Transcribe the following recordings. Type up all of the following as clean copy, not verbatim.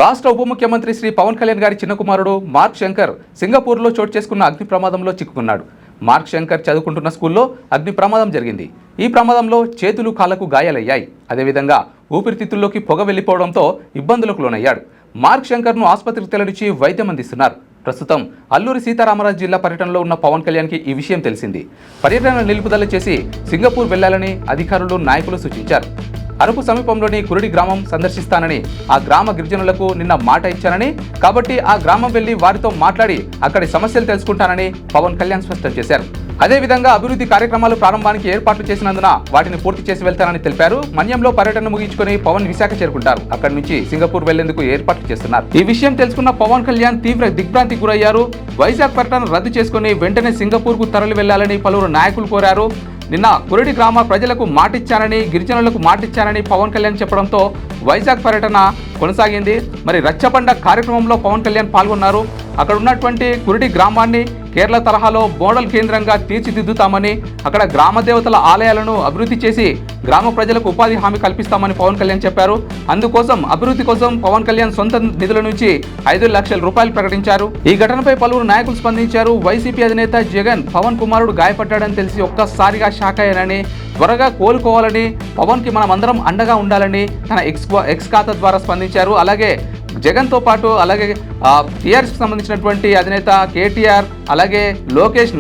రాష్ట్ర ఉప ముఖ్యమంత్రి శ్రీ పవన్ కళ్యాణ్ గారి చిన్న కుమారుడు మార్క్ శంకర్ సింగపూర్లో చోటు చేసుకున్న అగ్ని ప్రమాదంలో చిక్కుకున్నాడు. మార్క్ శంకర్ చదువుకుంటున్న స్కూల్లో అగ్ని ప్రమాదం జరిగింది. ఈ ప్రమాదంలో చేతులు కాళ్లకు గాయాలయ్యాయి. అదేవిధంగా ఊపిరితిత్తుల్లోకి పొగ వెళ్లిపోవడంతో ఇబ్బందులకు లోనయ్యాడు. మార్క్ శంకర్ను ఆసుపత్రికి తరలించి వైద్యం అందిస్తున్నారు. ప్రస్తుతం అల్లూరి సీతారామరాజు జిల్లా పర్యటనలో ఉన్న పవన్ కళ్యాణ్కి ఈ విషయం తెలిసింది. పర్యటన నిలుపుదల చేసి సింగపూర్ వెళ్లాలని అధికారులు, నాయకులు సూచించారు. అరకు సమీపంలోని కురిడి గ్రామం సందర్శిస్తానని ఆ గ్రామ గిరిజనులకు నిన్న మాట ఇచ్చానని, కాబట్టి ఆ గ్రామం వెళ్లి వారితో మాట్లాడి అక్కడి సమస్యలు తెలుసుకుంటానని పవన్ కళ్యాణ్ స్పష్టం చేశారు. అదేవిధంగా అభివృద్ధి కార్యక్రమాలు ప్రారంభానికి ఏర్పాట్లు చేసినందున వాటిని పూర్తి చేసి వెళ్తానని తెలిపారు. మన్యంలో పర్యటన ముగించుకుని పవన్ విశాఖ చేరుకుంటారు. అక్కడి నుంచి సింగపూర్ వెళ్లేందుకు ఏర్పాట్లు చేస్తున్నారు. ఈ విషయం తెలుసుకున్న పవన్ కళ్యాణ్ తీవ్ర దిగ్భ్రాంతికి గురయ్యారు. వైజాగ్ పర్యటన రద్దు చేసుకుని వెంటనే సింగపూర్ కు తరలి వెళ్లాలని పలువురు నాయకులు కోరారు. నిన్న కురిడి గ్రామ ప్రజలకు మాటిచ్చానని, గిరిజనులకు మాటిచ్చానని పవన్ కళ్యాణ్ చెప్పడంతో వైజాగ్ పర్యటన కొనసాగింది. మరి రచ్చబండ కార్యక్రమంలో పవన్ కళ్యాణ్ పాల్గొన్నారు. అక్కడ ఉన్నటువంటి కురిడి గ్రామాన్ని కేరళ తరహాలో మోడల్ కేంద్రంగా తీర్చిదిద్దుతామని, అక్కడ గ్రామ దేవతల ఆలయాలను అభివృద్ధి చేసి గ్రామ ప్రజలకు ఉపాధి హామీ కల్పిస్తామని పవన్ కళ్యాణ్ చెప్పారు. అందుకోసం అభివృద్ధి కోసం పవన్ కళ్యాణ్ సొంత నిధుల నుంచి 5 లక్షల రూపాయలు ప్రకటించారు. ఈ ఘటనపై పలువురు నాయకులు స్పందించారు. వైసీపీ అధినేత జగన్ పవన్ కుమారుడు గాయపడ్డాడని తెలిసి ఒక్కసారిగా షాక్ అయ్యానని, త్వరగా కోలుకోవాలని, పవన్ కి మనం అందరం అండగా ఉండాలని తన ఎక్స్ ఖాతా ద్వారా స్పందించారు. అలాగే జగన్తో పాటు అలాగే టీఆర్ఎస్కి సంబంధించినటువంటి అధినేత కేటీఆర్, అలాగే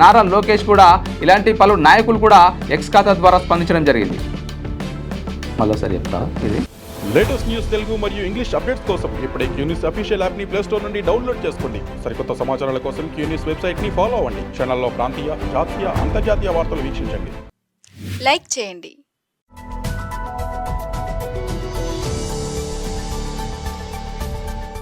నారా లోకేష్ కూడా, ఇలాంటి పలు నాయకులు కూడా ఎక్స్ ఖాతా ద్వారా స్పందించడం జరిగింది. మరోసారి చెప్తా, ఇది లేటెస్ట్ న్యూస్ తెలుగు మరియు ఇంగ్లీష్ అప్డేట్స్ కోసం ఇప్పుడే క్యూన్యూస్ అఫీషియల్ యాప్ ని ప్లే స్టోర్ నుండి డౌన్లోడ్ చేసుకోండి. సరికొత్త సమాచారాల కోసం క్యూన్యూస్ వెబ్సైట్ ని ఫాలో అవ్వండి. ఛానల్లో ప్రాంతీయ, జాతీయ, అంతర్జాతీయ వార్తలు వీక్షించండి. లైక్ చేయండి.